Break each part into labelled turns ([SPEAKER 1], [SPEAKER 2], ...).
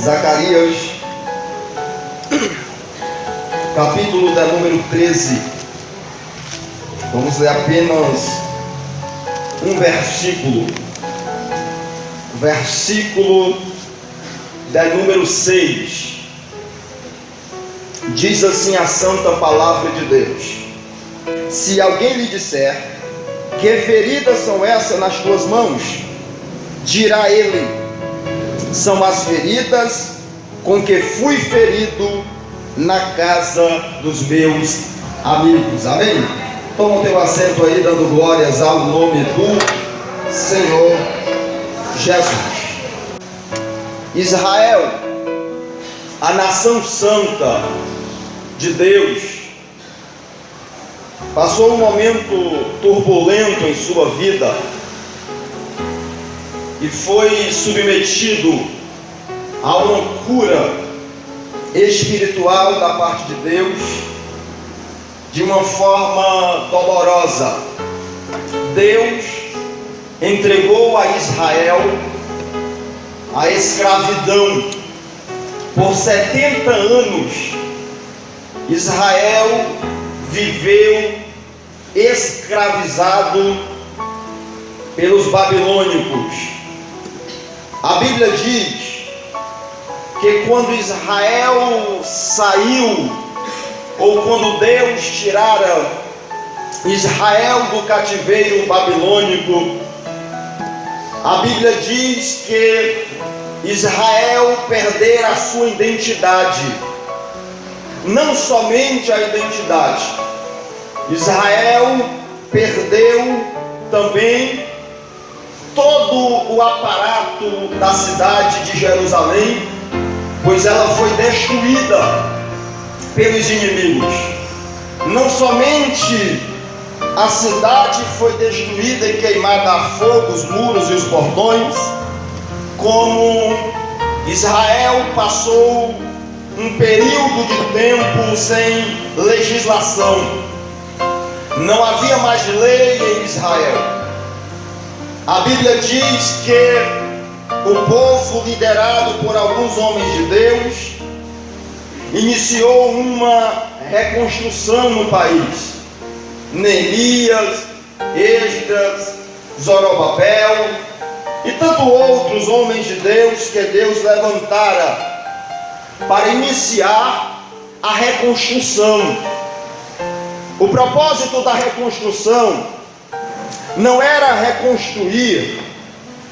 [SPEAKER 1] Zacarias, capítulo de número 13. Vamos ler apenas um versículo. Versículo de número 6. Diz assim a santa palavra de Deus: se alguém lhe disser: que feridas são essas nas tuas mãos? Dirá ele: são as feridas com que fui ferido na casa dos meus amigos. Amém? Toma o teu assento aí, dando glórias ao nome do Senhor Jesus. Israel, a nação santa de Deus, passou um momento turbulento em sua vida e foi submetido a uma cura espiritual da parte de Deus de uma forma dolorosa. Deus entregou a Israel a escravidão. Por 70 anos Israel viveu escravizado pelos babilônicos. A Bíblia diz que quando Israel saiu, ou quando Deus tirara Israel do cativeiro babilônico, a Bíblia diz que Israel perdera a sua identidade. Não somente a identidade, Israel perdeu também todo o aparato da cidade de Jerusalém, pois ela foi destruída pelos inimigos. Não somente a cidade foi destruída e queimada a fogo, os muros e os portões, como Israel passou um período de tempo sem legislação. Não havia mais lei em Israel. A Bíblia diz que o povo, liderado por alguns homens de Deus, iniciou uma reconstrução no país. Neemias, Esdras, Zorobabel e tantos outros homens de Deus que Deus levantara para iniciar a reconstrução. O propósito da reconstrução não era reconstruir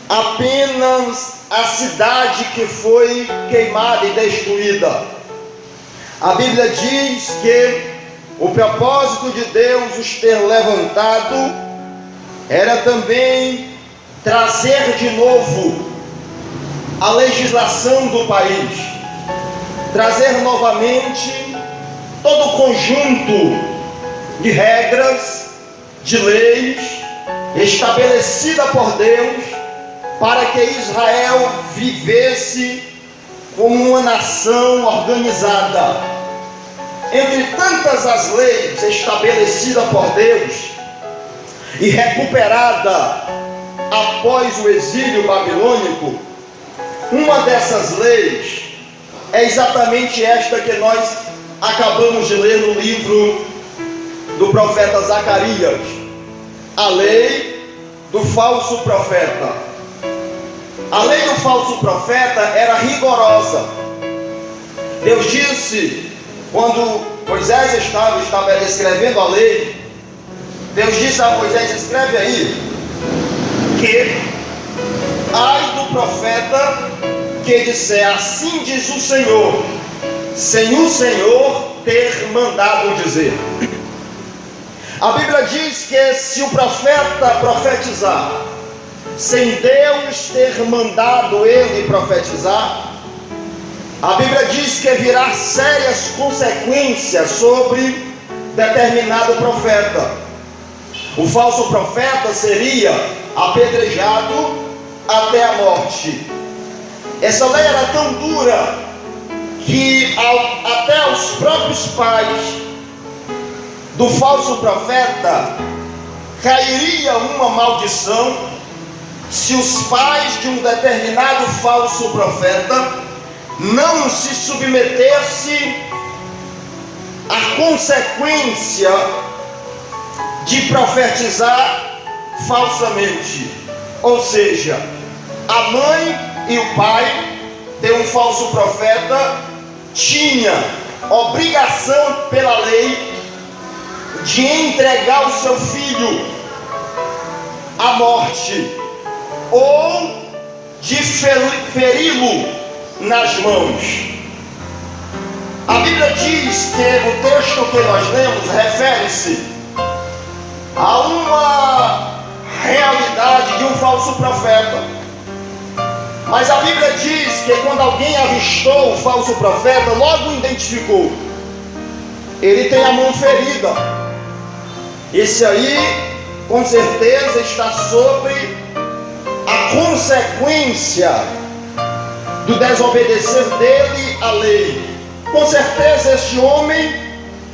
[SPEAKER 1] apenas a cidade que foi queimada e destruída. A Bíblia diz que o propósito de Deus os ter levantado era também trazer de novo a legislação do país, trazer novamente todo o conjunto de regras, de leis estabelecida por Deus, para que Israel vivesse como uma nação organizada. Entre tantas as leis estabelecidas por Deus e recuperada após o exílio babilônico, uma dessas leis é exatamente esta que nós acabamos de ler no livro do profeta Zacarias, a lei do falso profeta. A lei do falso profeta era rigorosa. Deus disse, quando Moisés estava escrevendo a lei, Deus disse a Moisés: escreve aí, que ai do profeta que disser assim diz o Senhor, sem o Senhor ter mandado dizer. A Bíblia diz que se o profeta profetizar sem Deus ter mandado ele profetizar, a Bíblia diz que virá sérias consequências sobre determinado profeta. O falso profeta seria apedrejado até a morte. Essa lei era tão dura que até os próprios pais do falso profeta cairia uma maldição se os pais de um determinado falso profeta não se submetesse à consequência de profetizar falsamente. Ou seja, a mãe e o pai de um falso profeta tinha obrigação pela lei de entregar o seu filho à morte ou de feri-lo nas mãos. A Bíblia diz que o texto que nós lemos refere-se a uma realidade de um falso profeta. Mas a Bíblia diz que quando alguém avistou o falso profeta, logo o identificou. Ele tem a mão ferida. Esse aí, com certeza, está sobre a consequência do desobedecer dele à lei. Com certeza este homem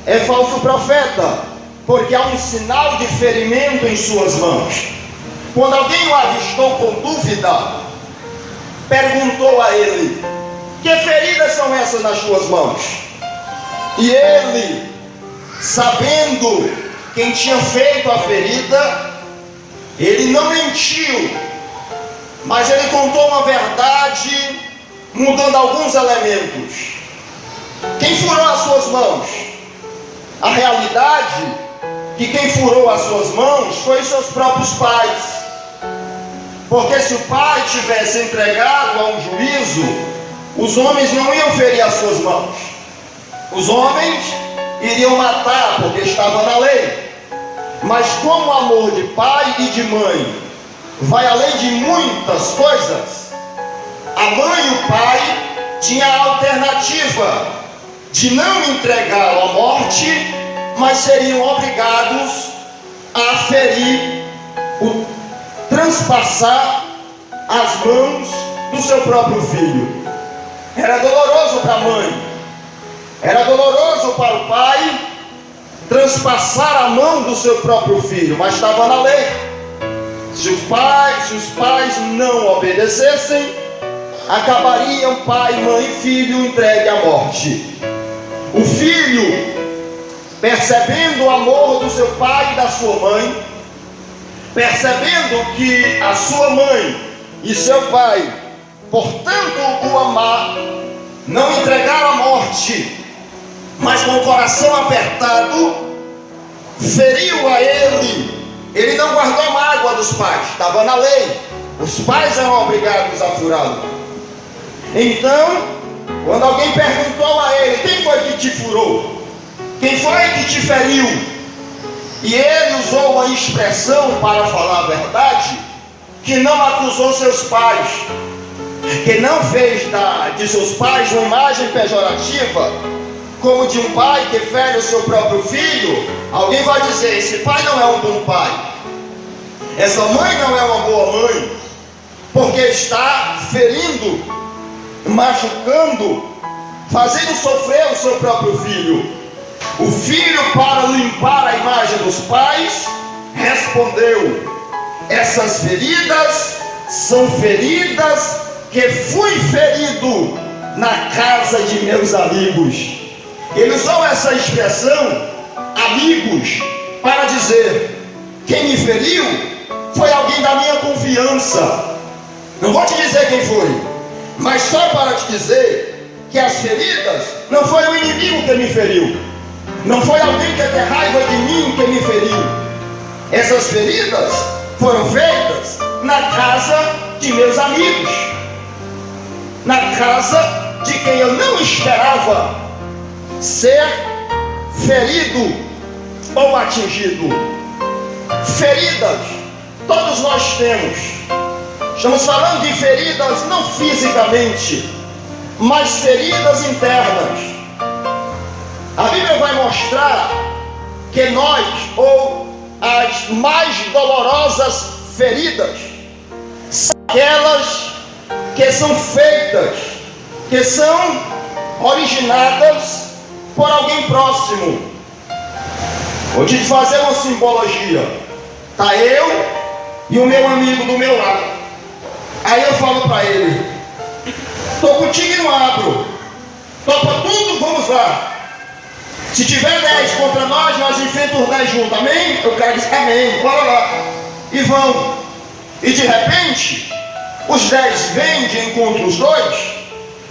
[SPEAKER 1] é falso profeta, porque há um sinal de ferimento em suas mãos. Quando alguém o avistou com dúvida, perguntou a ele: que feridas são essas nas tuas mãos? E ele, sabendo quem tinha feito a ferida, ele não mentiu, mas ele contou uma verdade, mudando alguns elementos. Quem furou as suas mãos? A realidade que quem furou as suas mãos foi os seus próprios pais. Porque se o pai tivesse entregado a um juízo, os homens não iam ferir as suas mãos. Os homens iriam matar, porque estava na lei. Mas como o amor de pai e de mãe vai além de muitas coisas, a mãe e o pai tinham a alternativa de não entregá-lo à morte, mas seriam obrigados a ferir, transpassar as mãos do seu próprio filho. Era doloroso para a mãe, era doloroso para o pai transpassar a mão do seu próprio filho, mas estava na lei. Se os pais não obedecessem, acabariam pai, mãe e filho entregue à morte. O filho, percebendo o amor do seu pai e da sua mãe, percebendo que a sua mãe e seu pai, portanto o amar, não entregaram à morte, mas com o coração apertado, feriu a ele. Ele não guardou a mágoa dos pais, estava na lei, os pais eram obrigados a furá-lo. Então, quando alguém perguntou a ele: quem foi que te furou? Quem foi que te feriu? E ele usou uma expressão, para falar a verdade, que não acusou seus pais, que não fez de seus pais uma imagem pejorativa, como de um pai que fere o seu próprio filho. Alguém vai dizer: esse pai não é um bom pai, essa mãe não é uma boa mãe, porque está ferindo, machucando, fazendo sofrer o seu próprio filho. O filho, para limpar a imagem dos pais, respondeu: essas feridas são feridas que fui ferido na casa de meus amigos. Ele usou essa expressão, amigos, para dizer: quem me feriu foi alguém da minha confiança. Não vou te dizer quem foi, mas só para te dizer que as feridas não foi o inimigo que me feriu, não foi alguém que tem raiva de mim que me feriu. Essas feridas foram feitas na casa de meus amigos, na casa de quem eu não esperava ser ferido ou atingido. Feridas todos nós temos. Estamos falando de feridas não fisicamente, mas feridas internas. A Bíblia vai mostrar que nós, ou as mais dolorosas feridas, são aquelas que são feitas, que são originadas por alguém próximo. Vou te fazer uma simbologia. Está eu e o meu amigo do meu lado. Aí eu falo para ele: estou contigo e não abro. Topa tudo, vamos lá. Se tiver 10 contra nós enfrentamos os 10 juntos, amém? O cara diz, amém, bora lá. E vão. E de repente, os 10 vêm de encontro os 2,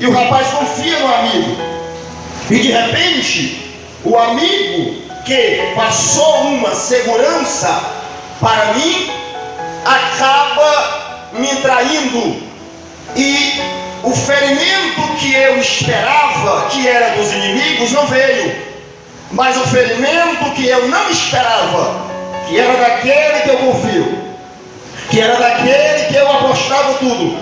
[SPEAKER 1] e o rapaz confia no amigo. E de repente, o amigo que passou uma segurança para mim, acaba me traindo. E o ferimento que eu esperava, que era dos inimigos, não veio. Mas o ferimento que eu não esperava, que era daquele que eu confio, que era daquele que eu apostava tudo,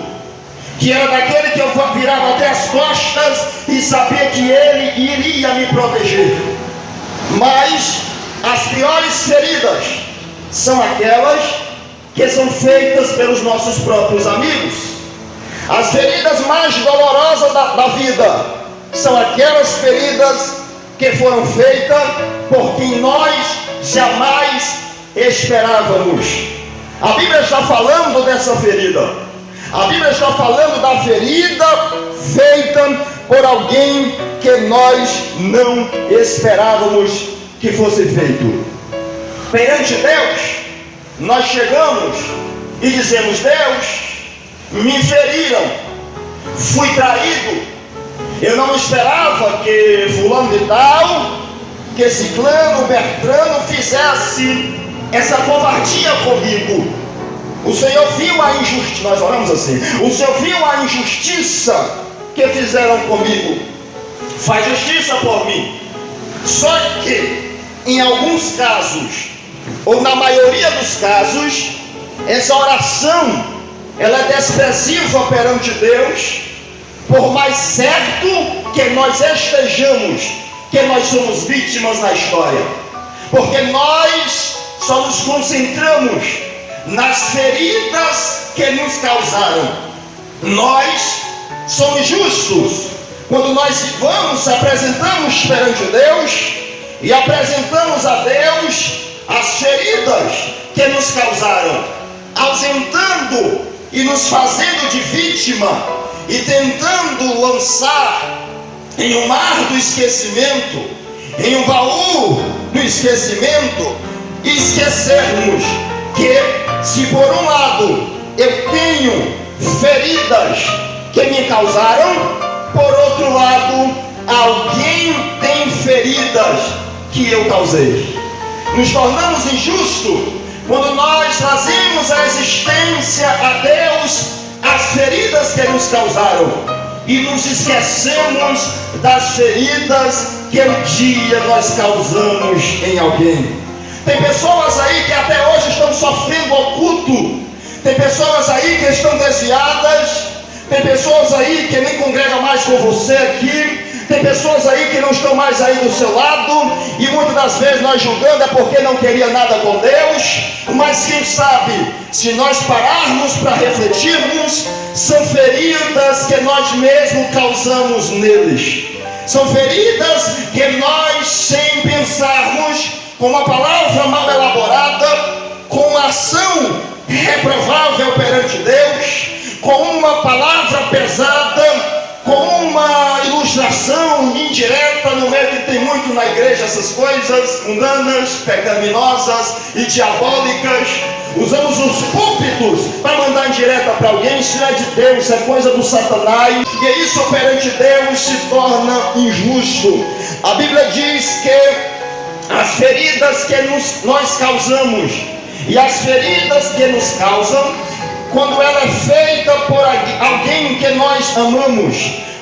[SPEAKER 1] que era daquele que eu virava até as costas e sabia que ele iria me proteger. Mas as piores feridas são aquelas que são feitas pelos nossos próprios amigos. As feridas mais dolorosas da vida são aquelas feridas que foram feitas por quem nós jamais esperávamos. A Bíblia está falando dessa ferida. A Bíblia está falando da ferida feita por alguém que nós não esperávamos que fosse feito. Perante Deus, nós chegamos e dizemos: Deus, me feriram, fui traído. Eu não esperava que fulano de tal, que ciclano, Bertrano fizesse essa covardia comigo. O Senhor viu a injustiça, nós oramos assim, o Senhor viu a injustiça que fizeram comigo, faz justiça por mim. Só que em alguns casos, ou na maioria dos casos, essa oração ela é desprezível perante Deus. Por mais certo que nós estejamos, que nós somos vítimas na história, porque nós só nos concentramos nas feridas que nos causaram. Nós somos justos quando nós vamos, apresentamos perante Deus e apresentamos a Deus as feridas que nos causaram, ausentando e nos fazendo de vítima, e tentando lançar em um mar do esquecimento, em um baú do esquecimento, e esquecermos que, se por um lado eu tenho feridas que me causaram, por outro lado alguém tem feridas que eu causei. Nos tornamos injustos quando nós trazemos à existência a Deus as feridas que nos causaram e nos esquecemos das feridas que um dia nós causamos em alguém. Tem pessoas aí que até hoje estão sofrendo oculto, tem pessoas aí que estão desviadas, tem pessoas aí que nem congregam mais com você aqui, tem pessoas aí que não estão mais aí do seu lado, e muitas das vezes nós julgando é porque não queria nada com Deus. Mas quem sabe, se nós pararmos para refletirmos, são feridas que nós mesmos causamos neles. São feridas que nós, sem pensarmos, com uma palavra mal elaborada, com uma ação reprovável perante Deus, com uma palavra pesada, com uma ilustração indireta, no meio que tem muito na igreja essas coisas mundanas, pecaminosas e diabólicas. Usamos os púlpitos para mandar indireta para alguém. Isso não é de Deus, isso é coisa do Satanás, e isso perante Deus se torna injusto. A Bíblia diz que as feridas que nós causamos, e as feridas que nos causam, quando ela é feita por alguém que nós amamos,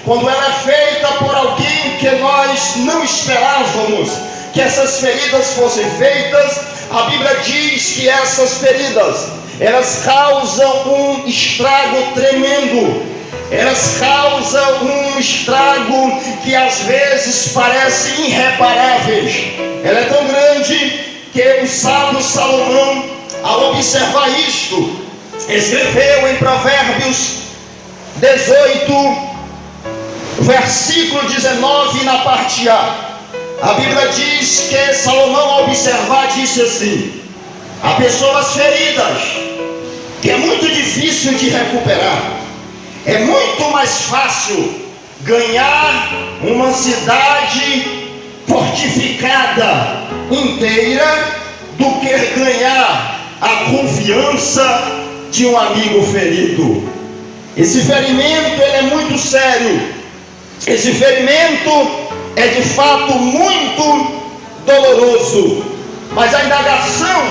[SPEAKER 1] quando ela é feita por alguém que nós não esperávamos que essas feridas fossem feitas, a Bíblia diz que essas feridas, elas causam um estrago tremendo. Elas causam um estrago que às vezes parece irreparáveis. Ela é tão grande que o sábio Salomão, ao observar isto, escreveu em Provérbios 18, versículo 19, na parte A. A Bíblia diz que Salomão, ao observar, disse assim: há pessoas feridas que é muito difícil de recuperar. É muito mais mais fácil ganhar uma cidade fortificada inteira do que ganhar a confiança de um amigo ferido. Esse ferimento ele é muito sério. Esse ferimento é de fato muito doloroso. Mas a indagação,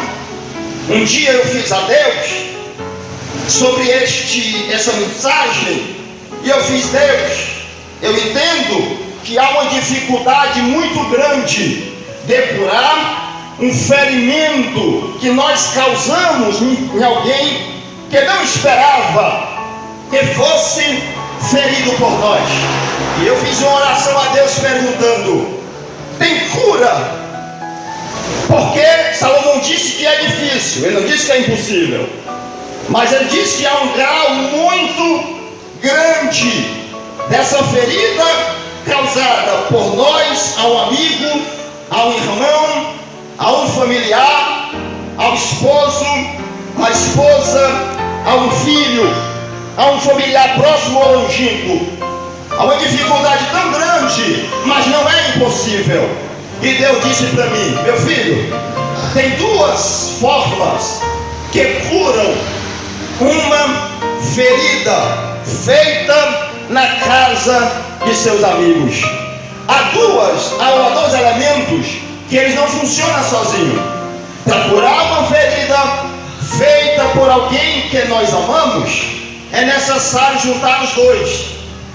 [SPEAKER 1] um dia eu fiz a Deus sobre essa mensagem, e eu fiz: Deus, eu entendo que há uma dificuldade muito grande de curar um ferimento que nós causamos em alguém que não esperava que fosse ferido por nós. E eu fiz uma oração a Deus perguntando: tem cura? Porque Salomão disse que é difícil, ele não disse que é impossível, mas ele disse que há um grau muito grande dessa ferida causada por nós a um amigo, a um irmão, a um familiar, ao esposo, à esposa, a um filho, a um familiar próximo ou longínquo. Há uma dificuldade tão grande, mas não é impossível. E Deus disse para mim: meu filho, tem duas formas que curam uma ferida feita na casa de seus amigos. Há dois elementos que eles não funcionam sozinhos. Para curar uma ferida feita por alguém que nós amamos, é necessário juntar os dois,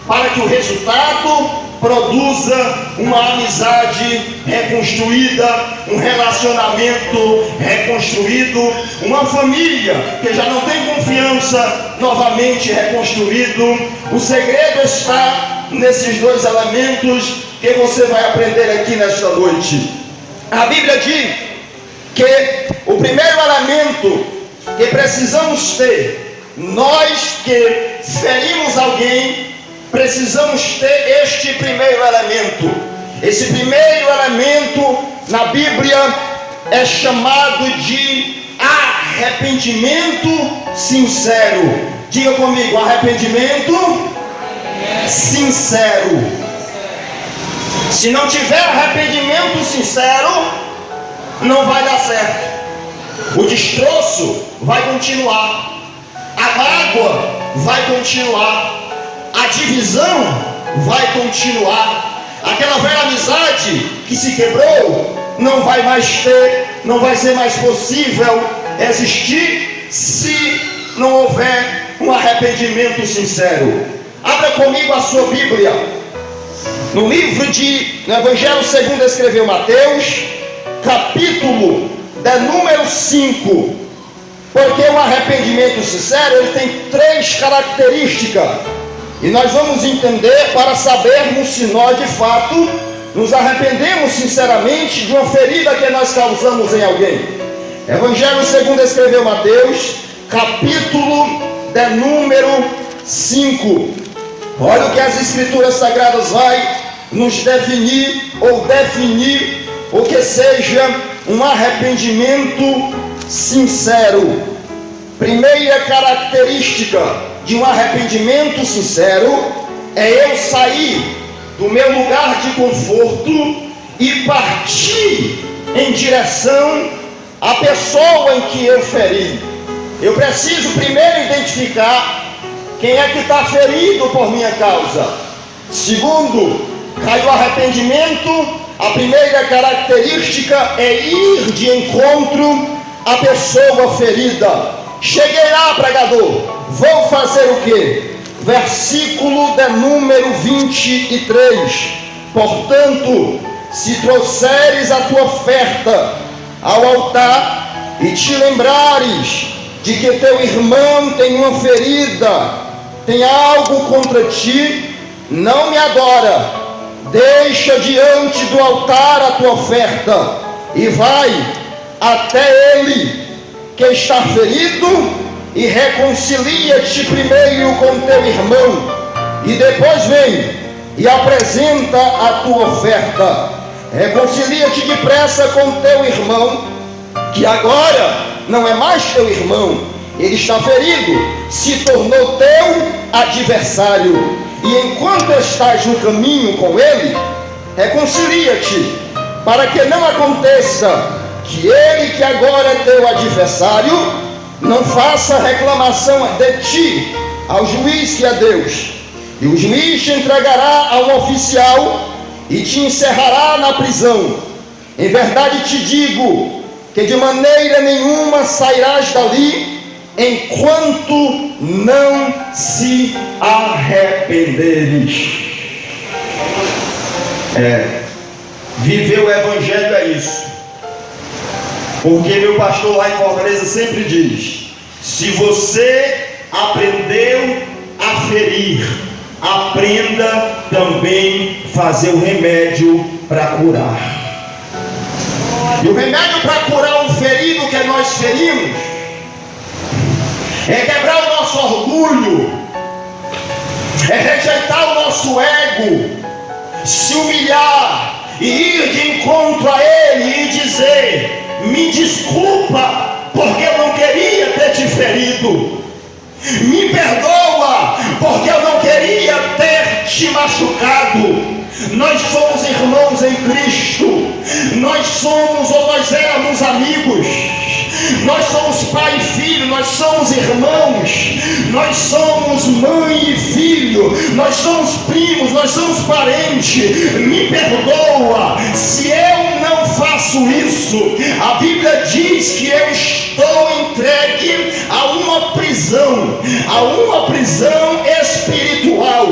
[SPEAKER 1] para que o resultado produza uma amizade reconstruída, um relacionamento reconstruído, uma família que já não tem confiança novamente reconstruído. O segredo está nesses dois elementos que você vai aprender aqui nesta noite. A Bíblia diz que o primeiro elemento que precisamos ter, nós que ferimos alguém, precisamos ter este primeiro elemento. Esse primeiro elemento na Bíblia é chamado de arrependimento sincero. Diga comigo: arrependimento sincero. Se não tiver arrependimento sincero, não vai dar certo. O destroço vai continuar, a mágoa vai continuar, a divisão vai continuar, aquela velha amizade que se quebrou não vai mais ter, não vai ser mais possível existir se não houver um arrependimento sincero. Abra comigo a sua Bíblia no livro no Evangelho segundo escreveu Mateus, capítulo de número 5. Porque o arrependimento sincero, ele tem 3 características, e nós vamos entender para sabermos se nós de fato nos arrependemos sinceramente de uma ferida que nós causamos em alguém. Evangelho segundo escreveu Mateus, capítulo de número 5. Olha o que as Escrituras Sagradas vai nos definir, ou definir o que seja um arrependimento sincero. Primeira característica de um arrependimento sincero é eu sair do meu lugar de conforto e partir em direção à pessoa em que eu feri. Eu preciso primeiro identificar quem é que está ferido por minha causa. Segundo, cai o arrependimento. A primeira característica é ir de encontro à pessoa ferida. Cheguei lá, pregador, vou fazer o quê? Versículo de número 23. Portanto, se trouxeres a tua oferta ao altar e te lembrares de que teu irmão tem uma ferida, tem algo contra ti, não me adora, deixa diante do altar a tua oferta e vai até ele que está ferido e reconcilia-te primeiro com teu irmão, e depois vem e apresenta a tua oferta. Reconcilia-te depressa com teu irmão, que agora não é mais teu irmão, ele está ferido, se tornou teu adversário. e enquanto estás no caminho com ele, reconcilia-te, para que não aconteça que ele, que agora é teu adversário, não faça reclamação de ti ao juiz que é Deus, e o juiz te entregará a um oficial e te encerrará na prisão. Em verdade te digo que de maneira nenhuma sairás dali enquanto não se arrependeres. Viver o evangelho é isso. Porque meu pastor lá em Fortaleza sempre diz: se você aprendeu a ferir, aprenda também fazer o remédio para curar. E o remédio para curar um ferido que nós ferimos é quebrar o nosso orgulho, é rejeitar o nosso ego, se humilhar e ir de encontro a ele e dizer: me desculpa, porque eu não queria ter te ferido. Me perdoa, porque eu não queria ter te machucado. Nós somos irmãos em Cristo. Nós somos, ou nós éramos amigos. Nós somos pai e filho, nós somos irmãos, nós somos mãe e filho, nós somos primos, nós somos parentes. Me perdoa se eu não faço isso. A Bíblia diz que eu estou entregue a uma prisão espiritual,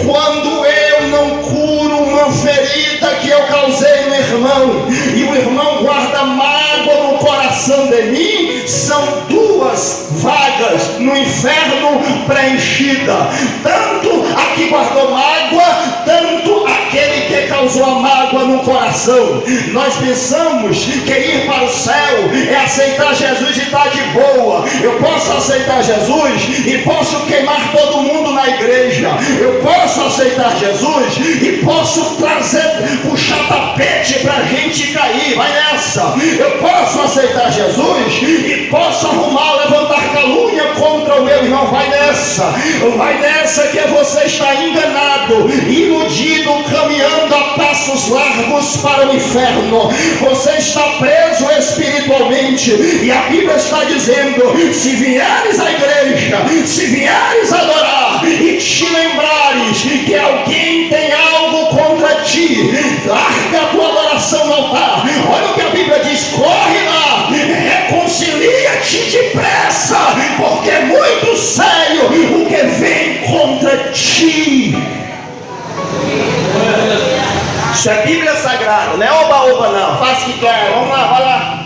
[SPEAKER 1] quando eu não curo uma ferida que eu causei no irmão, e o irmão guarda mágoa no coração de mim. São duas vagas no inferno preenchida, tanto a que guardou mágoa, tanto aquele que causou a mágoa no coração. Nós pensamos que ir para o céu é aceitar Jesus e estar de boa. Eu posso aceitar Jesus e posso queimar todo mundo na igreja. Eu posso aceitar Jesus e posso puxar tapete para a gente cair. Vai nessa. Eu posso aceitar Jesus e posso levantar calúnia contra o meu irmão. Vai nessa que você está enganado, iludido, caminhando a passos largos para o inferno. Você está preso espiritualmente, e a Bíblia está dizendo: se vieres à igreja, se vieres adorar e te lembrares que alguém tem algo contra ti, larga a tua adoração no altar. Olha o que a Bíblia diz: corre lá, reconcilia-te depressa, porque é muito sério o que vem contra ti. Isso é Bíblia Sagrada, não é oba-oba não, faz o que quer, vamos lá, vai lá.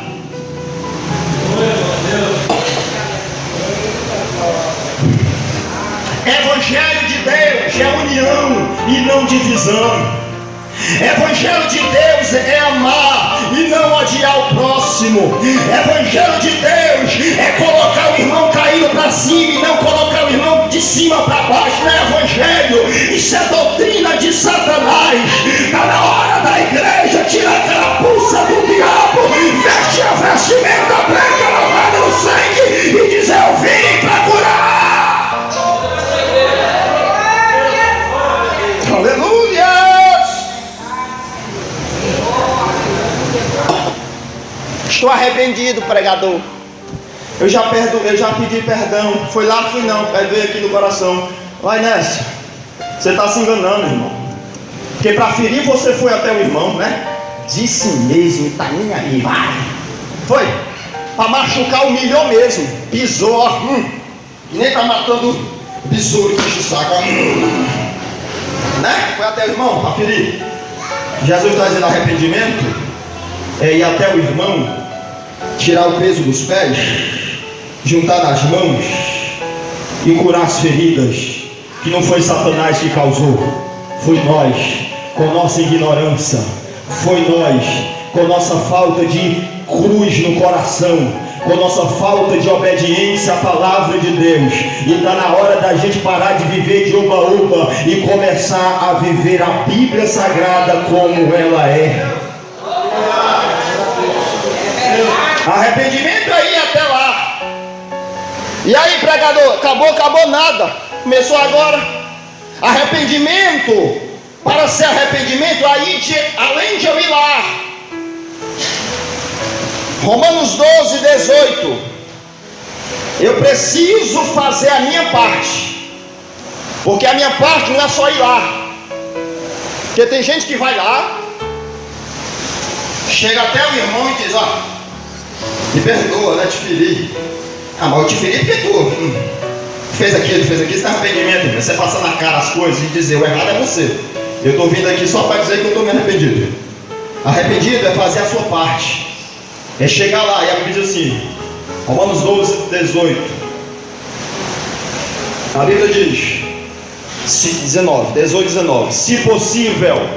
[SPEAKER 1] Evangelho de Deus é união e não divisão. Evangelho de Deus é amar e não odiar o próximo. Evangelho de Deus é colocar o irmão caído para cima e não colocar o irmão de cima para baixo. Não é evangelho, isso é doutrina de Satanás. Está na hora da igreja tirar a carapuça do diabo, veste a vestimenta branca lavada no sangue e dizer: eu vim para curar. Aleluia. Estou arrependido, pregador. Eu já pedi perdão. Foi lá, fui não. Veio aqui no coração. Vai nessa. Você está se enganando, irmão. Porque para ferir você foi até o irmão, né? Disse mesmo, tá nem aí. Vai. Foi. Para machucar, humilhou mesmo. Pisou, ó. E nem tá matando besouro que enche o saco. Né? Foi até o irmão para ferir. Jesus está dizendo: arrependimento é ir até o irmão, tirar o peso dos pés, juntar nas mãos e curar as feridas que não foi Satanás que causou, foi nós com nossa ignorância, foi nós com nossa falta de cruz no coração, com nossa falta de obediência à palavra de Deus. E está na hora da gente parar de viver de oba-oba e começar a viver a Bíblia Sagrada como ela é. Arrependimento aí até lá. E aí, pregador, acabou nada. Começou agora. Arrependimento, para ser arrependimento, além de eu ir lá, Romanos 12, 18, eu preciso fazer a minha parte, porque a minha parte não é só ir lá. Porque tem gente que vai lá, chega até o irmão e diz: ó, me perdoa, né, te feri. Ah, mas eu te feri porque tu fez aquilo, isso é arrependimento. Você passar na cara as coisas e dizer: o errado é você. Eu estou vindo aqui só para dizer que eu estou me arrependido. Arrependido é fazer a sua parte, é chegar lá. E a Bíblia diz assim, Romanos 12, 18, a Bíblia diz 18, 19: se possível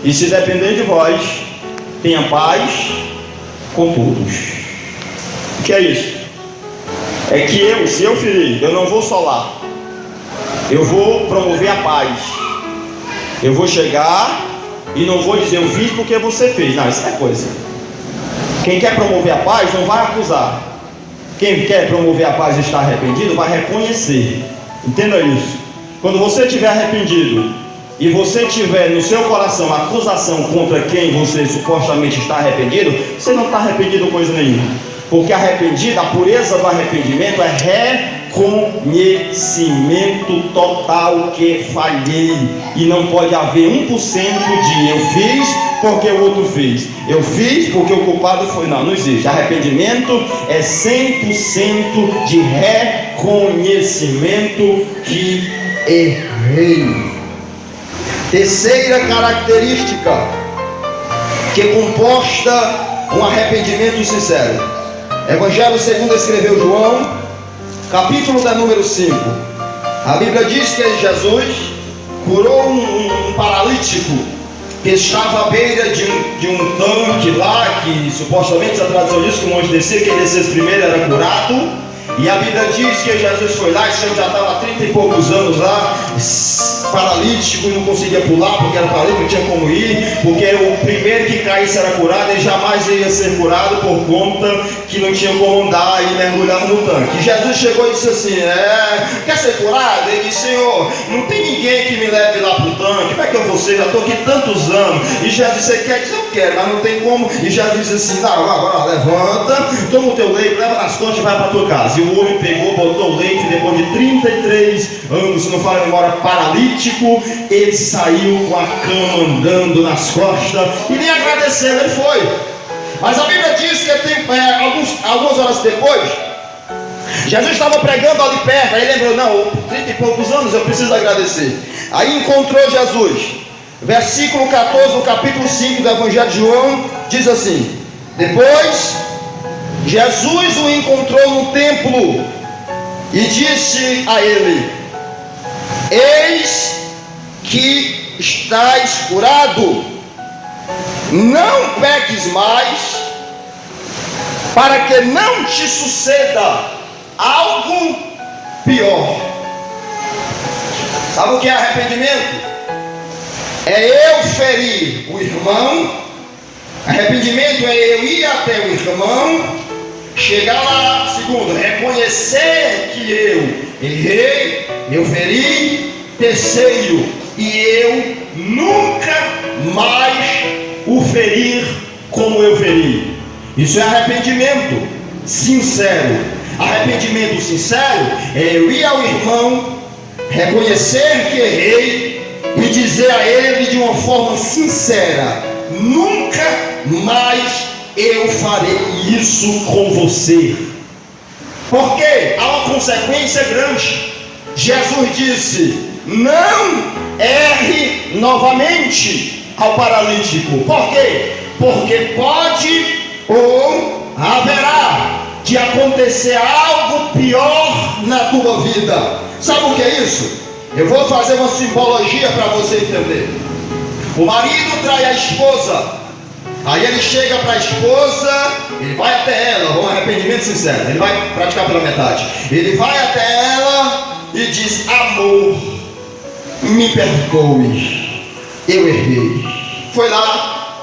[SPEAKER 1] e se depender de vós, tenha paz com todos. O que é isso? É que se eu ferir, eu não vou só lá, eu vou promover a paz. Eu vou chegar e não vou dizer: eu fiz porque você fez. Não, isso é coisa. Quem quer promover a paz não vai acusar. Quem quer promover a paz e está arrependido vai reconhecer. Entenda isso. Quando você estiver arrependido e você tiver no seu coração acusação contra quem você supostamente está arrependido, você não está arrependido coisa nenhuma. Porque arrependido, a pureza do arrependimento é reconhecimento total que falhei. E não pode haver 1% de eu fiz porque o outro fez, eu fiz porque o culpado foi. Não existe. Arrependimento é 100% de reconhecimento que errei. Terceira característica que comporta um arrependimento sincero. Evangelho segundo escreveu João, capítulo da número 5. A Bíblia diz que Jesus curou um paralítico que estava à beira de um tanque lá, que supostamente a tradição diz que o monge descia, quem descesse primeiro era curado. E a Bíblia diz que Jesus foi lá, esse senhor já estava há 30 e poucos anos lá, paralítico, e não conseguia pular porque era paralítico, não tinha como ir, porque o primeiro que caísse era curado, ele jamais ia ser curado por conta que não tinha como andar e mergulhar no tanque. E Jesus chegou e disse assim: quer ser curado? Ele disse: Senhor, não tem ninguém que me leve lá para o tanque, como é que eu vou ser? Já estou aqui tantos anos. E Jesus: você quer? Diz: eu quero, mas não tem como. E Jesus disse assim: não, agora levanta, toma o teu leito, leva nas costas e vai para a tua casa. E o homem pegou, botou o leite, e depois de 33 anos, se não fala a memória, paralítico, ele saiu com a cama andando nas costas e nem agradeceu, ele foi. Mas a Bíblia diz que algumas horas depois, Jesus estava pregando ali perto. Aí lembrou: não, 30 e poucos anos eu preciso agradecer. Aí encontrou Jesus. Versículo 14 do capítulo 5 do Evangelho de João diz assim: depois Jesus o encontrou no templo e disse a ele: eis que estás curado, não peques mais, para que não te suceda algo pior. Sabe o que é arrependimento? É eu ferir o irmão. Arrependimento é eu ir até o irmão, chegar lá. Segundo, reconhecer que eu errei, eu feri. Terceiro, e eu nunca mais o ferir como eu feri. Isso é arrependimento sincero. Arrependimento sincero é eu ir ao irmão, reconhecer que errei e dizer a ele de uma forma sincera: nunca mais eu farei isso com você. Porque há uma consequência grande. Jesus disse: não erre novamente ao paralítico. Por quê? Porque pode ou haverá de acontecer algo pior na tua vida. Sabe o que é isso? Eu vou fazer uma simbologia para você entender. O marido trai a esposa. Aí ele chega para a esposa, ele vai até ela, um arrependimento sincero, ele vai praticar pela metade. Ele vai até ela e diz: amor, me perdoe, eu errei. Foi lá,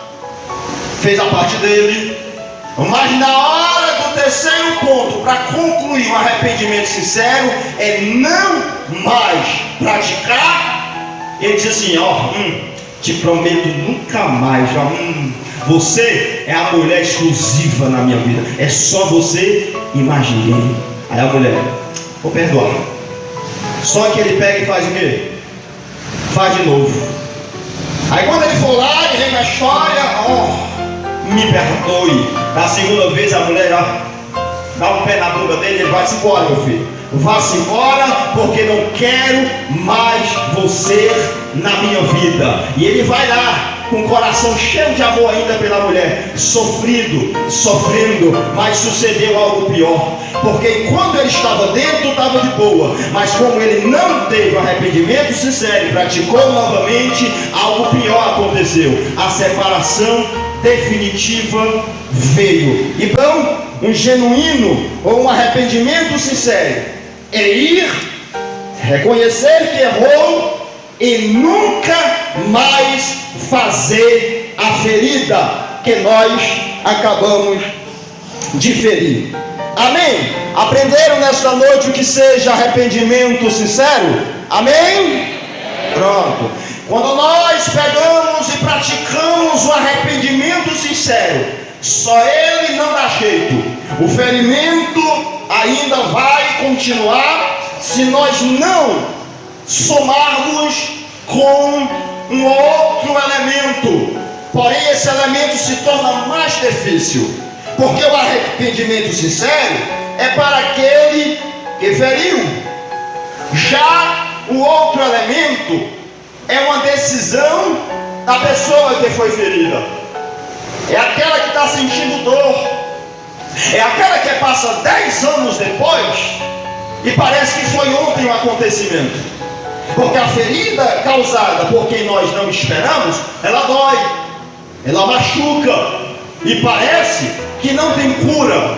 [SPEAKER 1] fez a parte dele, mas na hora do terceiro ponto, para concluir um arrependimento sincero, é não mais praticar
[SPEAKER 2] ele diz assim: ó, te prometo nunca mais, ó, você é a mulher exclusiva na minha vida, é só você e mais ninguém. Aí a mulher: vou perdoar. Só que ele pega e faz o quê? Faz de novo. Aí quando ele for lá e vem na história, me perdoe. Na segunda vez a mulher dá um pé na bunda dele, ele vai-se embora, meu filho. Vá-se embora, porque não quero mais você na minha vida. E ele vai lá, com o coração cheio de amor ainda pela mulher, sofrendo, mas sucedeu algo pior. Porque enquanto ele estava dentro, estava de boa. Mas como ele não teve arrependimento sincero e praticou novamente, algo pior aconteceu. A separação definitiva veio. Então, um genuíno ou um arrependimento sincero é ir, reconhecer que errou e nunca mais fazer a ferida que nós acabamos de ferir. Amém? Aprenderam nesta noite o que seja arrependimento sincero? Amém? Pronto. Quando nós pegamos e praticamos o arrependimento sincero, só ele não dá jeito. O ferimento ainda vai continuar se nós não somarmos com um outro elemento. Porém, esse elemento se torna mais difícil, porque o arrependimento sincero é para aquele que feriu. Já o outro elemento é uma decisão da pessoa que foi ferida. É aquela que está sentindo dor. É aquela que passa 10 anos depois e parece que foi ontem o acontecimento. Porque a ferida causada por quem nós não esperamos, ela dói, ela machuca e parece que não tem cura.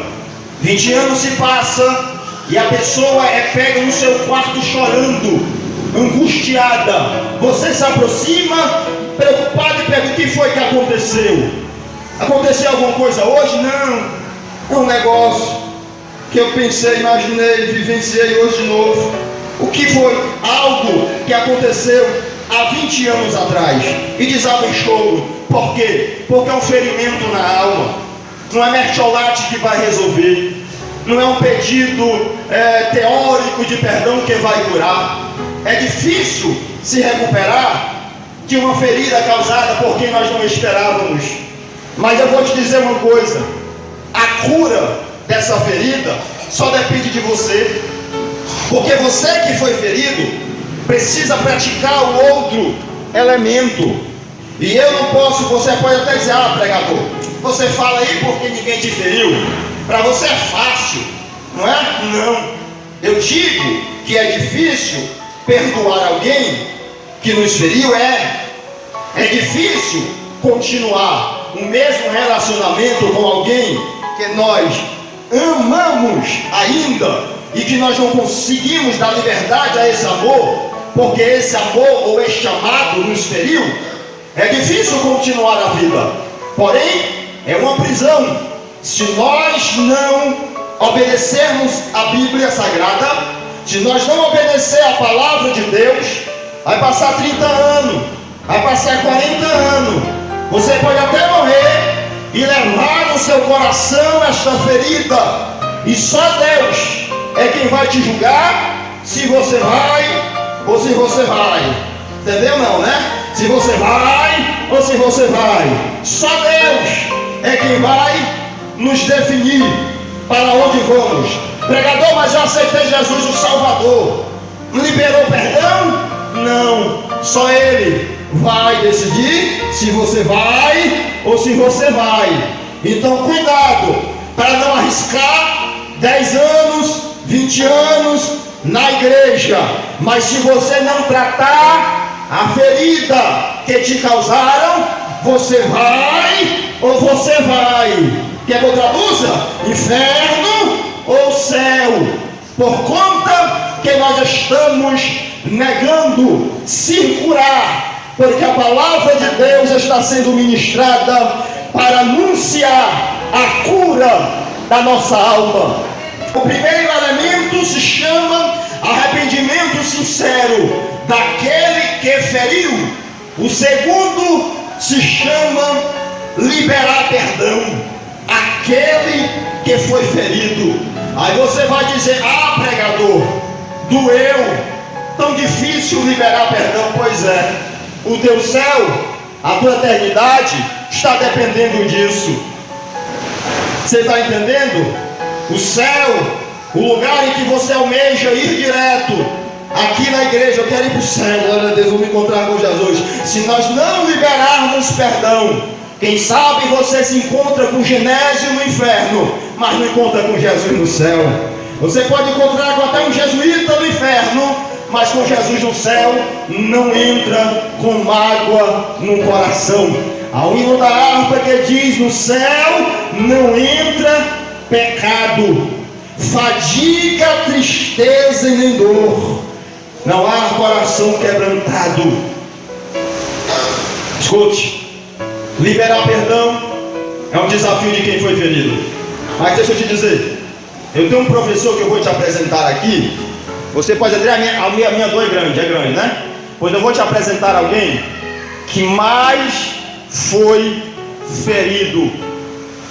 [SPEAKER 2] 20 anos se passa e a pessoa é pega no seu quarto chorando, angustiada. Você se aproxima, preocupado, e pergunta: o que foi que aconteceu? Aconteceu alguma coisa hoje? Não. É um negócio que eu pensei, imaginei, vivenciei hoje de novo. O que foi? Algo que aconteceu há 20 anos atrás e desaba em choro. Por quê? Porque é um ferimento na alma. Não é mertiolate que vai resolver. Não é um pedido teórico de perdão que vai curar. É difícil se recuperar de uma ferida causada por quem nós não esperávamos. Mas eu vou te dizer uma coisa: a cura dessa ferida só depende de você. Porque você que foi ferido precisa praticar o outro elemento. E eu não posso, você pode até dizer: ah, pregador, você fala aí porque ninguém te feriu. Para você é fácil, não é? Não. Eu digo que é difícil perdoar alguém que nos feriu. É difícil continuar o mesmo relacionamento com alguém que nós amamos ainda e que nós não conseguimos dar liberdade a esse amor, porque esse amor ou este amado nos feriu. É difícil continuar a vida, porém é uma prisão. Se nós não obedecermos a Bíblia Sagrada, se nós não obedecer a palavra de Deus, vai passar 30 anos, vai passar 40 anos, você pode até morrer e levar no seu coração esta ferida, e só Deus é quem vai te julgar se você vai ou se você vai. Entendeu não, né? Se você vai ou se você vai. Só Deus é quem vai nos definir para onde vamos. Pregador, mas eu aceitei Jesus o Salvador. Não liberou perdão? Não. Só Ele vai decidir se você vai ou se você vai. Então cuidado para não arriscar 10 anos, 20 anos na igreja, mas se você não tratar a ferida que te causaram, você vai ou você vai. Quer que eu traduza? Inferno ou céu, por conta que nós estamos negando se curar, porque a palavra de Deus está sendo ministrada para anunciar a cura da nossa alma. O primeiro elemento se chama arrependimento sincero daquele que feriu. O segundo se chama liberar perdão. Aquele que foi ferido. Aí você vai dizer: ah, pregador, doeu, tão difícil liberar perdão. Pois é, o teu céu, a tua eternidade está dependendo disso. Você está entendendo? O céu, o lugar em que você almeja ir direto. Aqui na igreja, eu quero ir para o céu, glória a Deus, vou me encontrar com Jesus. Se nós não liberarmos perdão, quem sabe você se encontra com Genésio no inferno, mas não encontra com Jesus no céu. Você pode encontrar com até um jesuíta no inferno, mas com Jesus no céu não entra com mágoa no coração. Há um hino da harpa que diz: no céu não entra pecado, fadiga, tristeza e nem dor. Não há coração quebrantado. Escute, liberar perdão é um desafio de quem foi ferido. Mas deixa eu te dizer, eu tenho um professor que eu vou te apresentar aqui. Você pode dizer: a minha dor é grande, né? Pois eu vou te apresentar alguém que mais foi ferido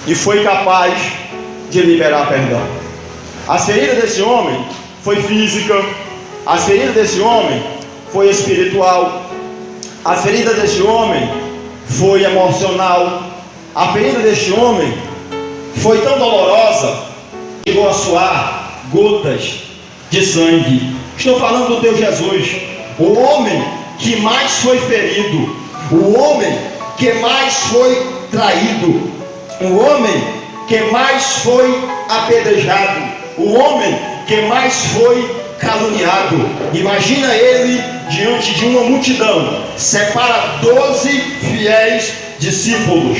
[SPEAKER 2] e foi capaz de liberar perdão. As feridas desse homem foi física, as feridas desse homem foi espiritual, as feridas desse homem foi emocional, a ferida deste homem foi tão dolorosa que chegou a suar gotas de sangue. Estou falando do teu Jesus, o homem que mais foi ferido, o homem que mais foi traído, o homem que mais foi apedrejado, o homem que mais foi caluniado. Imagina ele diante de uma multidão, separa 12 fiéis discípulos.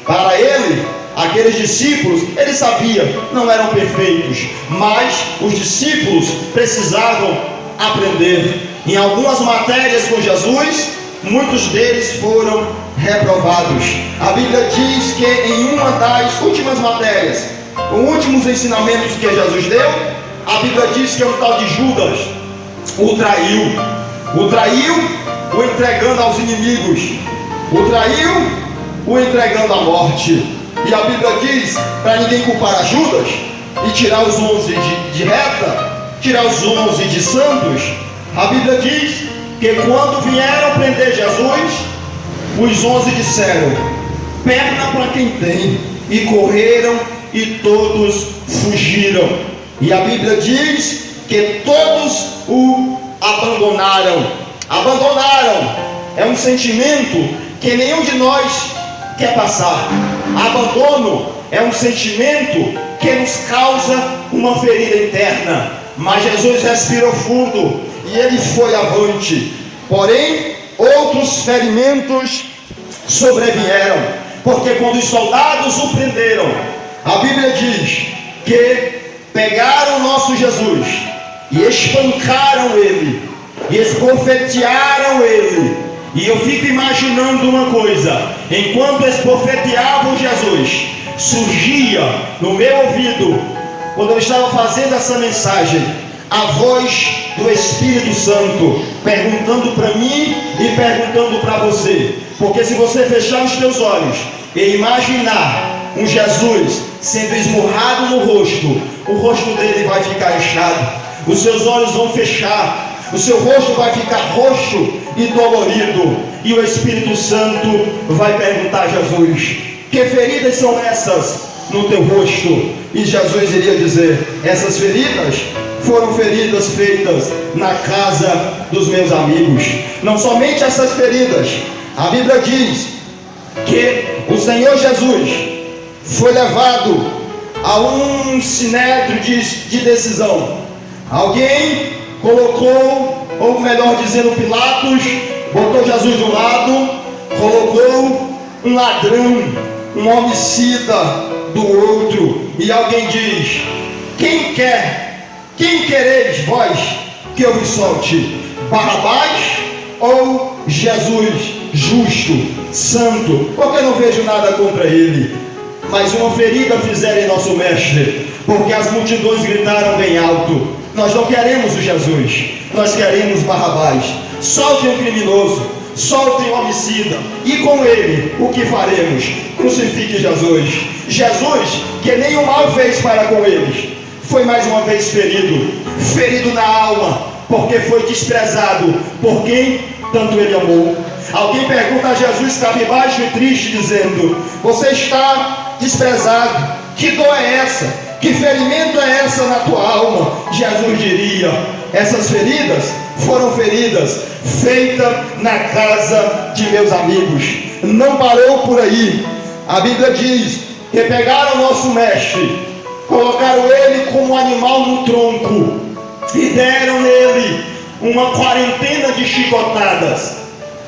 [SPEAKER 2] Para ele, aqueles discípulos, ele sabia, não eram perfeitos, mas os discípulos precisavam aprender. Em algumas matérias com Jesus, muitos deles foram reprovados. A Bíblia diz que em uma das últimas matérias, os últimos ensinamentos que Jesus deu, a Bíblia diz que é o tal de Judas o traiu, o entregando aos inimigos, o traiu, o entregando à morte. E a Bíblia diz para ninguém culpar a Judas e tirar os 11 de reta, tirar os 11 de santos. A Bíblia diz que quando vieram prender Jesus, os 11 disseram: perna para quem tem, e correram e todos fugiram. E a Bíblia diz que todos o abandonaram. É um sentimento que nenhum de nós quer passar. Abandono é um sentimento que nos causa uma ferida interna. Mas Jesus respirou fundo e ele foi avante. Porém, outros ferimentos sobrevieram, porque quando os soldados o prenderam, a Bíblia diz que pegaram o nosso Jesus e espancaram ele, e esbofetearam ele. E eu fico imaginando uma coisa: enquanto esbofeteavam Jesus, surgia no meu ouvido, quando eu estava fazendo essa mensagem, a voz do Espírito Santo perguntando para mim e perguntando para você. Porque se você fechar os teus olhos e imaginar um Jesus sendo esmurrado no rosto, o rosto dele vai ficar inchado, os seus olhos vão fechar, o seu rosto vai ficar roxo e dolorido, e o Espírito Santo vai perguntar a Jesus: que feridas são essas no teu rosto? E Jesus iria dizer: essas feridas foram feridas feitas na casa dos meus amigos. Não somente essas feridas, a Bíblia diz que o Senhor Jesus foi levado a um sinédrio de decisão. Alguém colocou, ou melhor dizendo, Pilatos botou Jesus de um lado, colocou um ladrão, um homicida do outro. E alguém diz: quem quereis vós que eu vos solte? Barrabás ou Jesus justo, santo? Porque eu não vejo nada contra ele. Mas uma ferida fizeram em nosso mestre, porque as multidões gritaram bem alto: nós não queremos o Jesus, nós queremos Barrabás. soltem o criminoso, soltem o homicida, e com ele, o que faremos? Crucifique Jesus. Jesus, que nenhum mal fez para com eles, foi mais uma vez ferido na alma, porque foi desprezado por quem tanto ele amou. Alguém pergunta a Jesus, cabisbaixo e triste, dizendo: você está desprezado, que dor é essa? Que ferimento é essa na tua alma? Jesus diria: essas feridas foram feridas feitas na casa de meus amigos. Não parou por aí. A Bíblia diz que pegaram o nosso mestre, colocaram ele como animal no tronco e deram nele uma quarentena de chicotadas.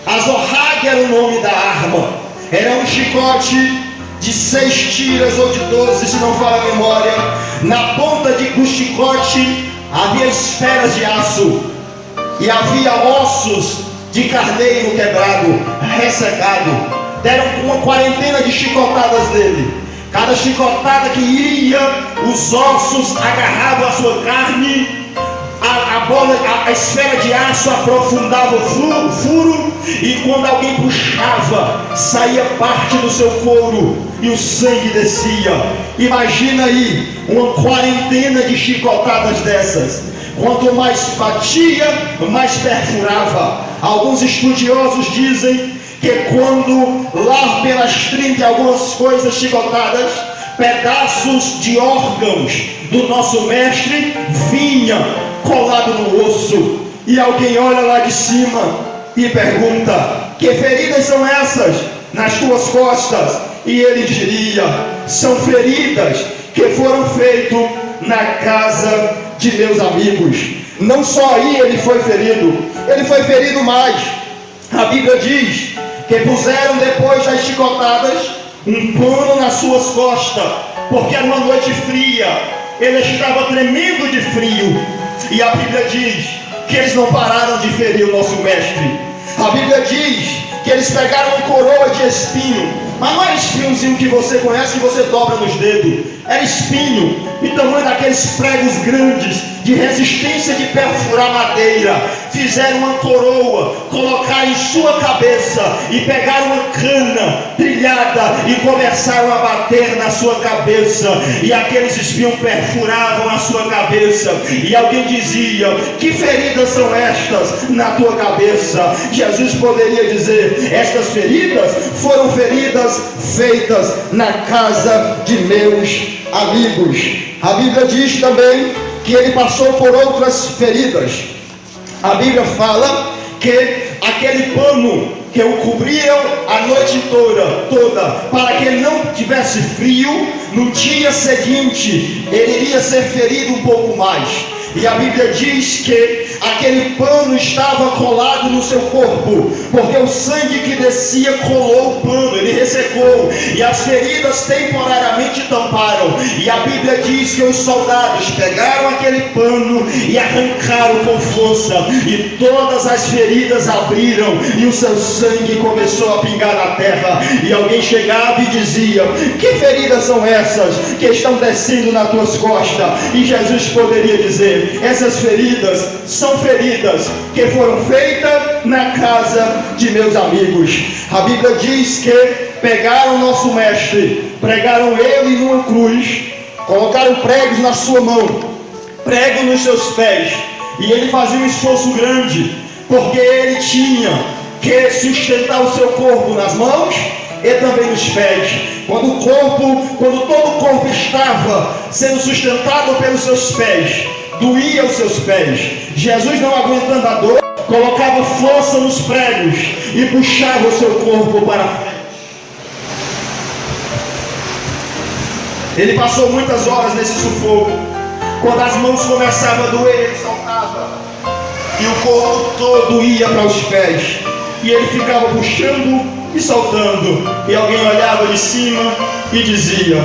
[SPEAKER 2] Azorrague era o nome da arma. Era um chicote de 6 tiras ou de 12, se não falha a memória. Na ponta do chicote havia esferas de aço e havia ossos de carneiro quebrado, ressecado. Deram uma quarentena de chicotadas nele. Cada chicotada que ia, os ossos agarravam a sua carne. A esfera de aço aprofundava o furo, e quando alguém puxava, saía parte do seu couro e o sangue descia. Imagina aí uma quarentena de chicotadas dessas. Quanto mais batia, mais perfurava. Alguns estudiosos dizem que quando lá pelas 30 algumas coisas chicotadas, pedaços de órgãos do nosso mestre vinha colado no osso, e alguém olha lá de cima e pergunta: que feridas são essas nas tuas costas? E ele diria: são feridas que foram feitas na casa de meus amigos. Não só aí ele foi ferido mais. A Bíblia diz que puseram depois das chicotadas um pano nas suas costas, porque era uma noite fria. Ele estava tremendo de frio. E a Bíblia diz que eles não pararam de ferir o nosso mestre. A Bíblia diz que eles pegaram uma coroa de espinho, mas não era espinhozinho que você conhece, que você dobra nos dedos. Era espinho, e tamanho daqueles pregos grandes, de resistência de perfurar madeira. Fizeram uma coroa, colocaram em sua cabeça, e pegaram uma cana trilhada e começaram a bater na sua cabeça, e aqueles espinhos perfuravam a sua cabeça. E alguém dizia: que feridas são estas na tua cabeça? Jesus poderia dizer: estas feridas foram feridas feitas na casa de meus amigos. A Bíblia diz também que ele passou por outras feridas. A Bíblia fala que aquele pano que o cobriam a noite toda, para que ele não tivesse frio, no dia seguinte ele iria ser ferido um pouco mais. E a Bíblia diz que aquele pano estava colado no seu corpo, porque o sangue que descia colou o pano, ele ressecou, e as feridas temporariamente tamparam. E a Bíblia diz que os soldados pegaram aquele pano e arrancaram com força, e todas as feridas abriram, e o seu sangue começou a pingar na terra. E alguém chegava e dizia: que feridas são essas que estão descendo nas tuas costas? E Jesus poderia dizer: essas feridas são feridas que foram feitas na casa de meus amigos. A Bíblia diz que pegaram o nosso mestre, pregaram ele numa cruz, colocaram pregos na sua mão, pregos nos seus pés, e ele fazia um esforço grande, porque ele tinha que sustentar o seu corpo nas mãos e também nos pés. Quando todo o corpo estava sendo sustentado pelos seus pés, doía os seus pés. Jesus, não aguentando a dor, colocava força nos pregos e puxava o seu corpo para frente. Ele passou muitas horas nesse sufoco. Quando as mãos começavam a doer, ele soltava, e o corpo todo ia para os pés, e ele ficava puxando e soltando, e alguém olhava de cima e dizia: